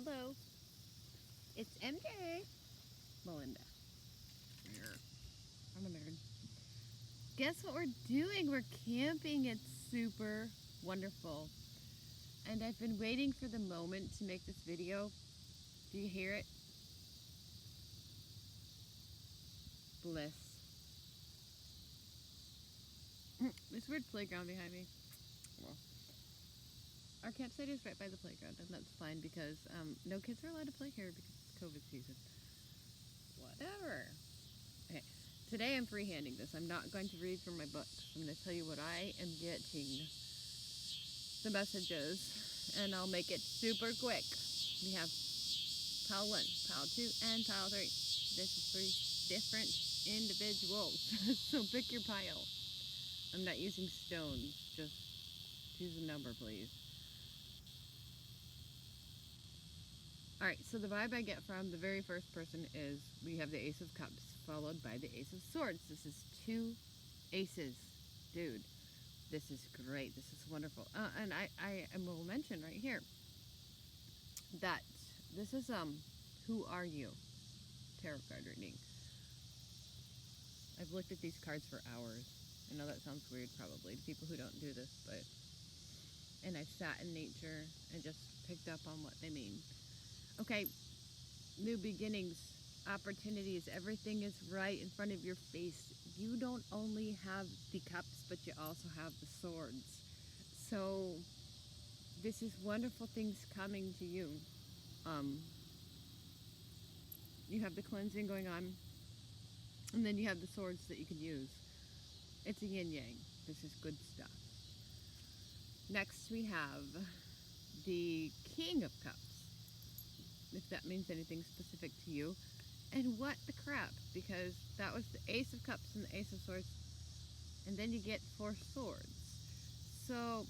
Hello. It's MJ. Melinda. I'm a nerd. Guess what we're doing? We're camping. It's super wonderful. And I've been waiting for the moment to make this video. Do you hear it? Bliss. This weird playground behind me. Well, our campsite is right by the playground, and that's fine because no kids are allowed to play here because it's COVID season. Whatever. Okay, today I'm freehanding this. I'm not going to read from my book. I'm going to tell you what I am getting, the messages, and I'll make it super quick. We have pile 1, pile 2, and pile 3. This is 3 different individuals, so pick your pile. I'm not using stones, just choose a number, please. Alright, so the vibe I get from the very first person is we have the Ace of Cups, followed by the Ace of Swords. This is 2 aces. Dude, this is great. This is wonderful. And I will mention right here that this is, Who Are You? Tarot card reading. I've looked at these cards for hours. I know that sounds weird probably to people who don't do this, but... And I've sat in nature and just picked up on what they mean. Okay, new beginnings, opportunities, everything is right in front of your face. You don't only have the cups, but you also have the swords. So, this is wonderful things coming to you. You have the cleansing going on, and then you have the swords that you can use. It's a yin-yang. This is good stuff. Next, we have the King of Cups. If that means anything specific to you. And what the crap, because that was the Ace of Cups and the Ace of Swords, and then you get 4 swords. So,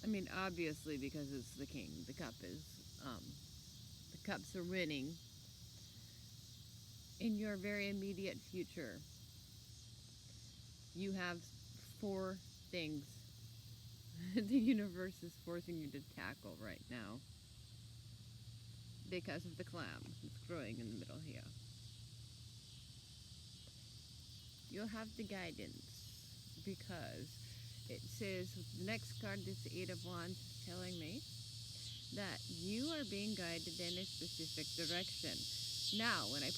I mean, obviously, because it's the king, the cup is, the cups are winning in your very immediate future. You have 4 things the universe is forcing you to tackle right now. Because of the clam that's growing in the middle here. You'll have the guidance because it says the next card is the 8 of Wands telling me that you are being guided in a specific direction. Now, when I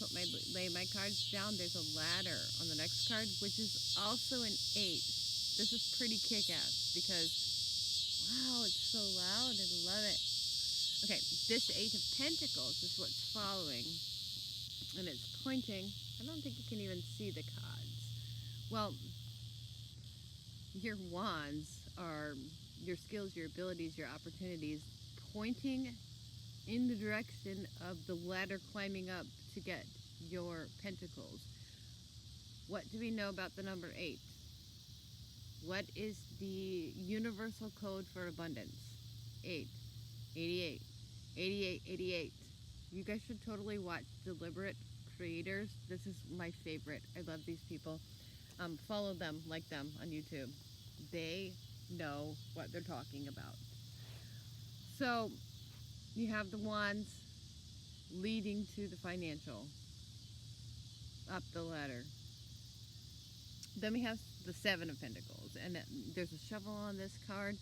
lay my cards down, there's a ladder on the next card, which is also an 8. This is pretty kick-ass because, wow, it's so loud. I love it. Okay, this 8 of Pentacles is what's following, and it's pointing. I don't think you can even see the cards. Well, your wands are your skills, your abilities, your opportunities, pointing in the direction of the ladder climbing up to get your pentacles. What do we know about the number 8? What is the universal code for abundance? 8. 88. 88, 88. You guys should totally watch Deliberate Creators. This is my favorite. I love these people. Follow them, like them on YouTube. They know what they're talking about. So, you have the wands leading to the financial. Up the ladder. Then we have the 7 of Pentacles. And there's a shovel on this card.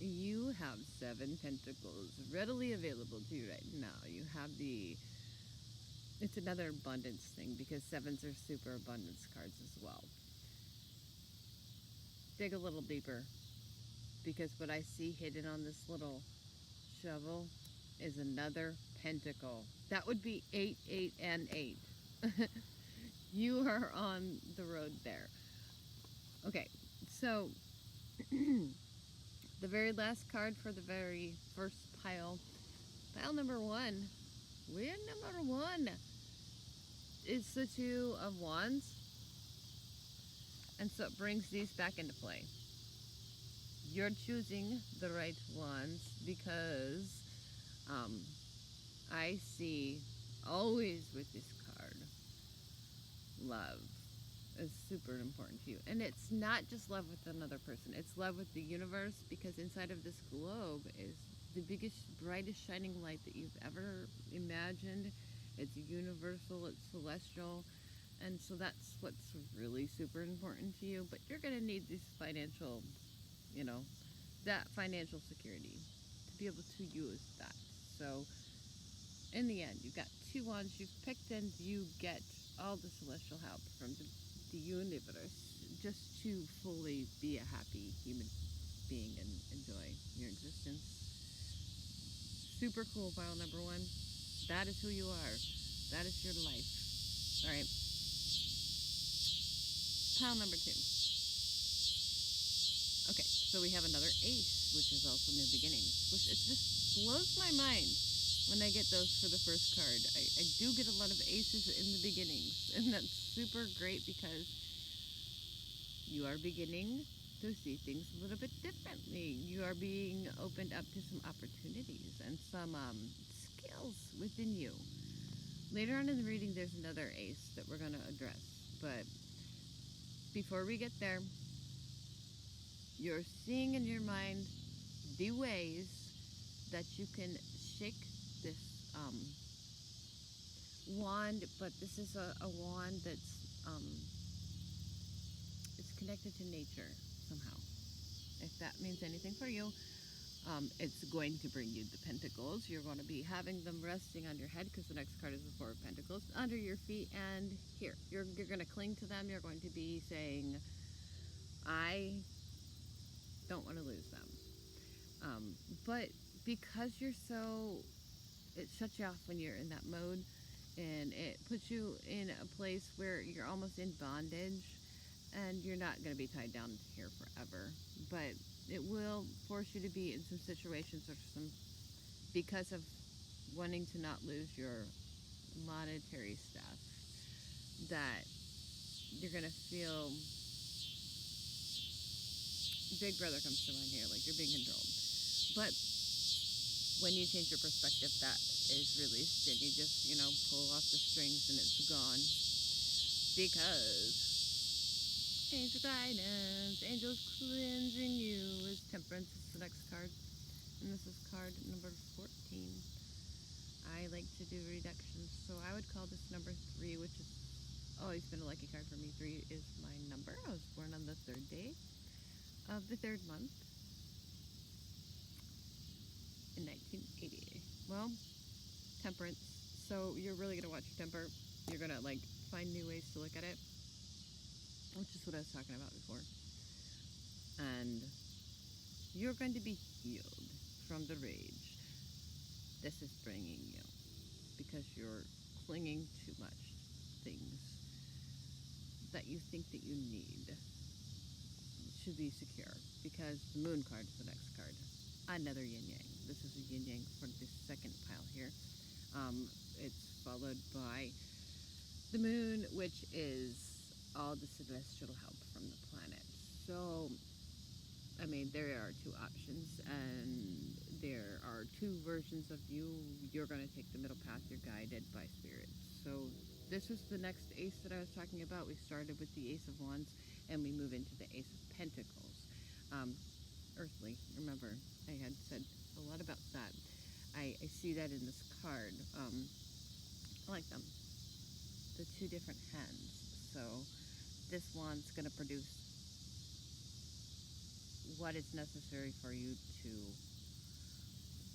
You have 7 pentacles readily available to you right now. You have it's another abundance thing because 7s are super abundance cards as well. Dig a little deeper because what I see hidden on this little shovel is another pentacle. That would be 8, 8, and 8. You are on the road there. Okay, so... The very last card for the very first pile number 1. We're number 1. It's the 2 of Wands. And so it brings these back into play. You're choosing the right wands because I see always with this card, love is super important to you. And it's not just love with another person, it's love with the universe, because inside of this globe is the biggest, brightest shining light that you've ever imagined. It's universal, it's celestial, and so that's what's really super important to you. But you're going to need this financial, you know, that financial security to be able to use that. So in the end, you've got two wands you've picked, and you get all the celestial help from the universe just to fully be a happy human being and enjoy your existence. Super cool, pile number one. That is who you are. That is your life. All right. Pile number two. Okay, so we have another ace, which is also new beginnings, which it just blows my mind when I get those for the first card. I do get a lot of aces in the beginnings, and that's super great because you are beginning to see things a little bit differently. You are being opened up to some opportunities and some skills within you. Later on in the reading, there's another ace that we're going to address, but before we get there, you're seeing in your mind the ways that you can shake this wand, but this is a wand that's it's connected to nature somehow. If that means anything for you, it's going to bring you the pentacles. You're going to be having them resting on your head because the next card is the Four of Pentacles, under your feet, and here. You're going to cling to them. You're going to be saying, I don't want to lose them. But because you're so, it shuts you off when you're in that mode, and it puts you in a place where you're almost in bondage, and you're not going to be tied down here forever. But it will force you to be in some situations or some, because of wanting to not lose your monetary stuff, that you're going to feel, Big Brother comes to mind here, like you're being controlled. But when you change your perspective, that is released, and you just, you know, pull off the strings and it's gone. Because angel guidance, angels cleansing you, is Temperance is the next card. And this is card number 14. I like to do reductions, so I would call this number 3, which is always been a lucky card for me. 3 is my number. I was born on the 3rd day of the 3rd month in 1980. Well, Temperance. So you're really going to watch your temper. You're going to like find new ways to look at it, which is what I was talking about before. And you're going to be healed from the rage this is bringing you, because you're clinging too much to things that you think that you need to be secure, because the Moon card is the next card. Another yin yang. This is a yin yang for the second pile here. It's followed by the moon, which is all the celestial help from the planet. So, I mean, there are two options, and there are two versions of you. You're going to take the middle path. You're guided by spirit. So this is the next ace that I was talking about. We started with the Ace of Wands, and we move into the Ace of Pentacles. Earthly, remember, I had said a lot about that. I see that in this card. I like them. The two different hands. So this wand's going to produce what is necessary for you to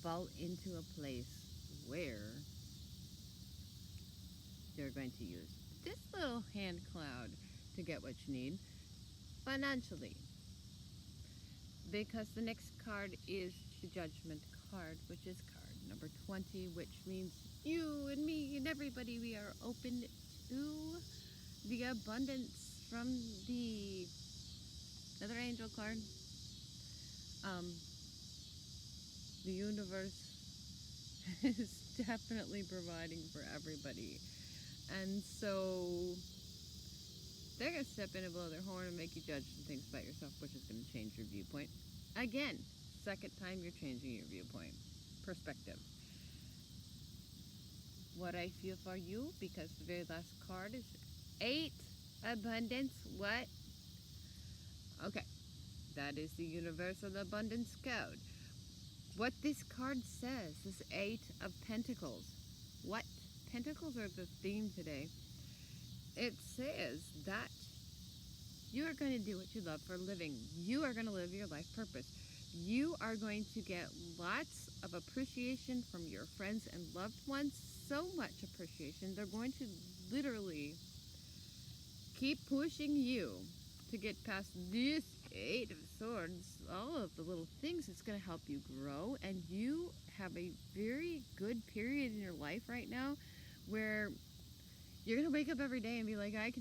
fall into a place where you're going to use this little hand cloud to get what you need financially. Because the next card is the Judgment card, which is card number 20, which means you and me and everybody, we are open to the abundance from the another angel card. The universe is definitely providing for everybody. And so they're going to step in and blow their horn and make you judge some things about yourself, which is going to change your viewpoint. Again, second time you're changing your viewpoint. Perspective. What I feel for you, because the very last card is 8, abundance. What? Okay. That is the universal abundance code. what this card says, this Eight of Pentacles. What? Pentacles are the theme today. It says that you are going to do what you love for a living. You are going to live your life purpose. You are going to get lots of appreciation from your friends and loved ones. So much appreciation. They're going to literally keep pushing you to get past this Eight of Swords. All of the little things. It's going to help you grow. And you have a very good period in your life right now where you're going to wake up every day and be like, I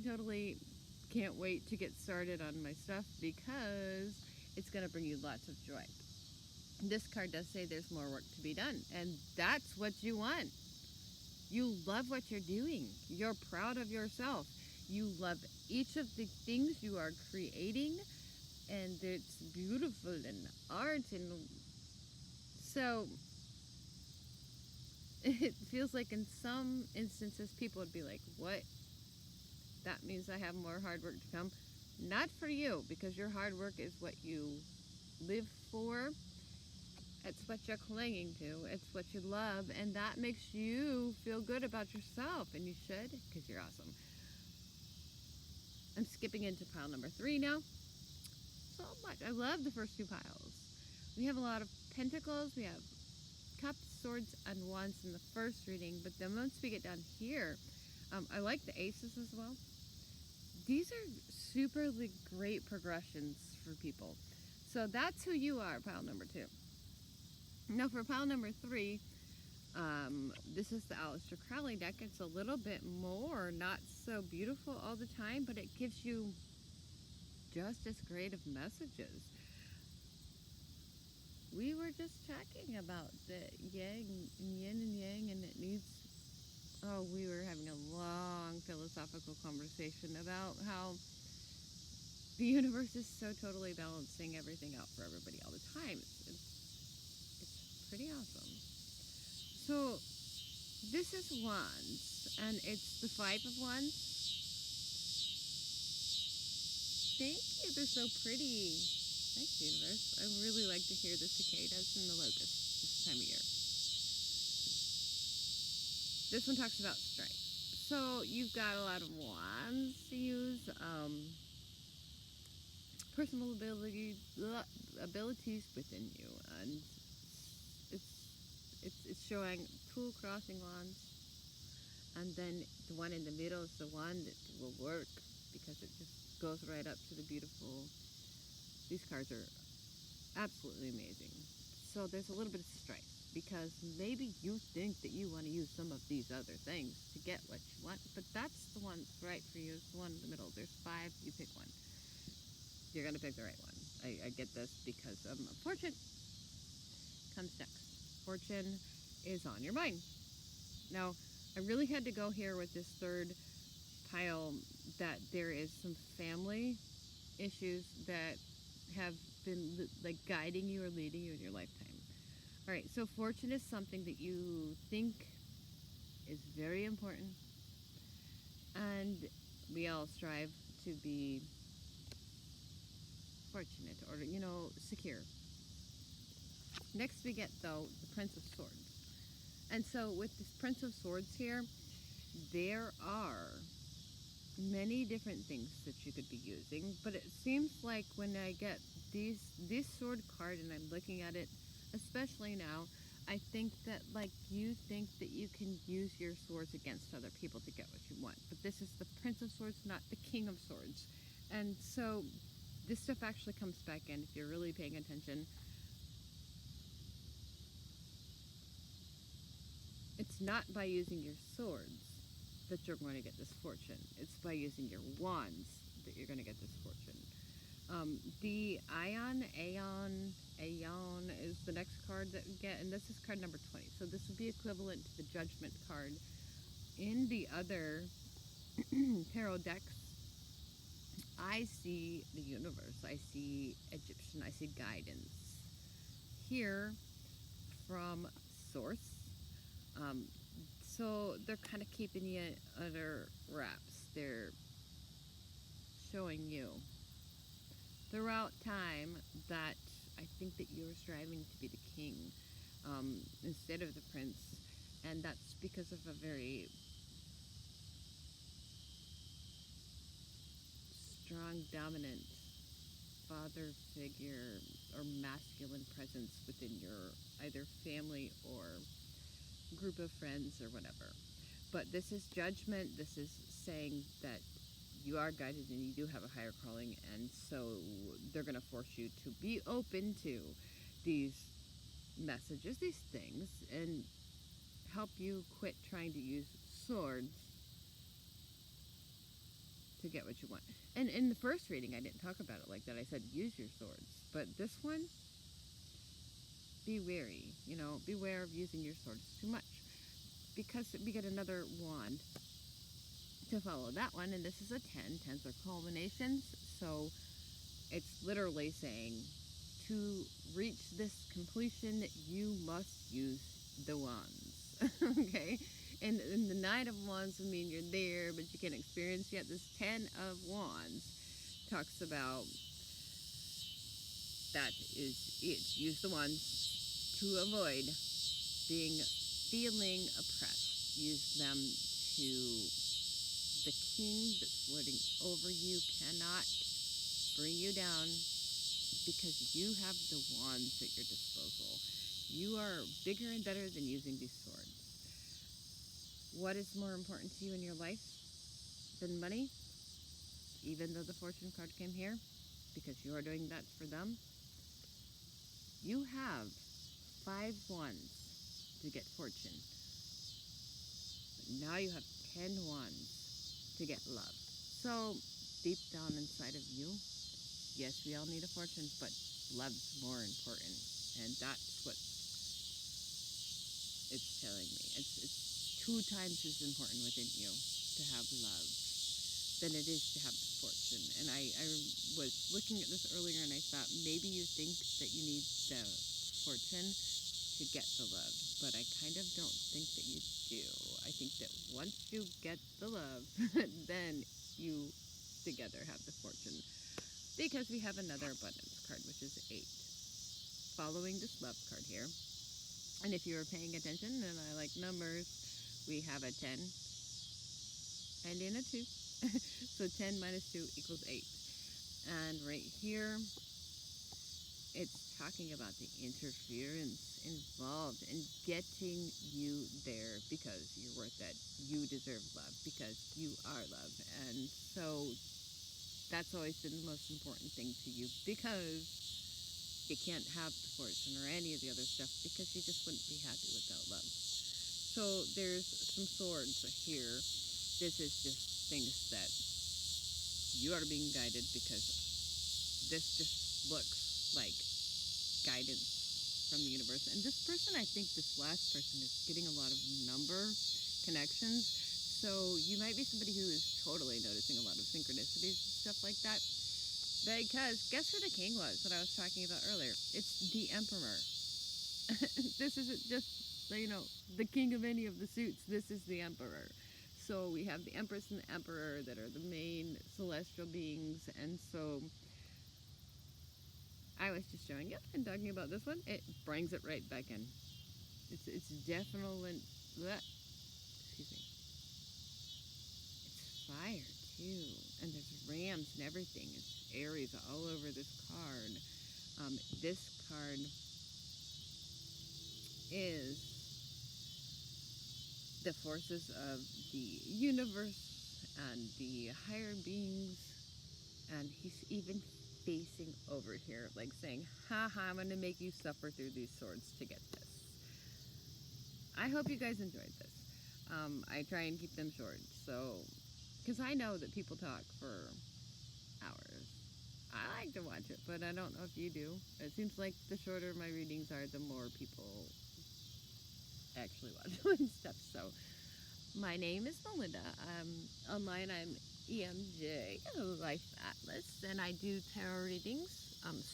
can't wait to get started on my stuff because it's going to bring you lots of joy. This card does say there's more work to be done, and that's what you want. You love what you're doing. You're proud of yourself. You love each of the things you are creating, and it's beautiful and art, and so it feels like in some instances people would be like, what? That means I have more hard work to come. Not for you, because your hard work is what you live for. It's what you're clinging to. It's what you love, and that makes you feel good about yourself, and you should, because you're awesome. I'm skipping into pile number 3 now. So much. I love the first 2 piles. We have a lot of pentacles. We have cups, swords, and wands in the first reading, but then once we get down here, I like the aces as well. These are super great progressions for people. So that's who you are, pile number 2. Now for pile number 3, this is the Aleister Crowley deck. It's a little bit more not so beautiful all the time, but it gives you just as great of messages. We were just talking about the yin and yang, and it needs... Oh, we were having a long philosophical conversation about how the universe is so totally balancing everything out for everybody all the time. It's pretty awesome. So this is wands, and it's the 5 of wands. Thank you, they're so pretty. Thanks, universe. I really like to hear the cicadas and the locusts this time of year. This one talks about strife. So you've got a lot of wands to use. Personal abilities within you, and it's showing 2 crossing wands, and then the one in the middle is the one that will work because it just goes right up to the beautiful. These cards are absolutely amazing. So there's a little bit of strife because maybe you think that you want to use some of these other things to get what you want, but that's the one that's right for you. It's the one in the middle. There's 5, you pick one. You're going to pick the right one. I get this because fortune comes next. Fortune is on your mind. Now, I really had to go here with this 3rd pile that there is some family issues that have been like guiding you or leading you in your lifetime. All right, so fortune is something that you think is very important, and we all strive to be fortunate or, secure. Next we get, though, the Prince of Swords. And so with this Prince of Swords here, there are many different things that you could be using, but it seems like when I get this sword card and I'm looking at it, especially now, I think that you think that you can use your swords against other people to get what you want. But this is the Prince of Swords, not the King of Swords. And so this stuff actually comes back in if you're really paying attention. It's not by using your swords that you're going to get this fortune. It's by using your wands that you're going to get this fortune. The Aeon is the next card that we get, and this is card number 20. So this would be equivalent to the Judgment card in the other tarot decks. I see the universe. I see Egyptian. I see guidance. Here from Source. So they're kind of keeping you under wraps. They're showing you throughout time that I think that you're striving to be the king. instead of the prince. And that's because of a very strong, dominant father figure or masculine presence within your either family or group of friends or whatever. But this is judgment. This is saying that you are guided and you do have a higher calling, and so they're going to force you to be open to these messages, these things, and help you quit trying to use swords to get what you want. And in the first reading, I didn't talk about it like that. I said use your swords. But this one, be wary. Beware of using your swords too much. Because we get another wand to follow that one, and this is a 10. 10s are culminations. So it's literally saying to reach this completion, you must use the wands. Okay? And the Knight of Wands would mean you're there, but you can't experience yet. This 10 of Wands talks about that is it. Use the wands to avoid feeling oppressed. Use them to the king that's lording over you cannot bring you down because you have the wands at your disposal. You are bigger and better than using these swords. What is more important to you in your life than money? Even though the fortune card came here, because you are doing that for them. You have 5 wands to get fortune. But now you have 10 wands to get love. So deep down inside of you, yes, we all need a fortune, but love's more important. And that's what it's telling me. It's 2 times as important within you to have love than it is to have the fortune. And I was looking at this earlier and I thought maybe you think that you need the fortune to get the love, but I kind of don't think that you do. I think that once you get the love, then you together have the fortune. Because we have another abundance card, which is 8. Following this love card here. And if you were paying attention, and I like numbers, we have a 10 and in a 2. So 10 minus 2 equals 8. And right here, it's talking about the interference involved in getting you there because you're worth it. You deserve love because you are love. And so that's always been the most important thing to you because you can't have the fortune or any of the other stuff because you just wouldn't be happy without love. So there's some swords here. This is just things that you are being guided because this just looks like guidance from the universe. And this person, I think this last person is getting a lot of number connections. So you might be somebody who is totally noticing a lot of synchronicities and stuff like that. Because guess who the king was that I was talking about earlier? It's the emperor. This isn't just, the king of any of the suits. This is the emperor. So we have the empress and the emperor that are the main celestial beings. And so I was just showing you and talking about this one. It brings it right back in. It's definitely, excuse me. It's fire too. And there's rams and everything. It's Aries all over this card. This card is the forces of the universe and the higher beings, and he's even facing over here, like saying, haha, I'm going to make you suffer through these swords to get this. I hope you guys enjoyed this. I try and keep them short, so, because I know that people talk for hours. I like to watch it, but I don't know if you do. It seems like the shorter my readings are, the more people actually watch them and stuff. So my name is Melinda. Online I'm EMJ, Life Atlas, and I do tarot readings,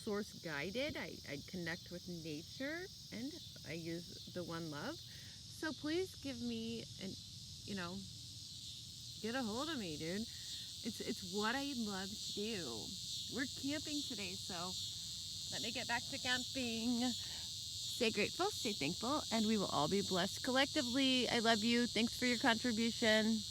source guided. I connect with nature, and I use the OneLOVE. So please give me get a hold of me, dude. It's what I love to do. We're camping today, so let me get back to camping. Stay grateful, stay thankful, and we will all be blessed collectively. I love you. Thanks for your contribution.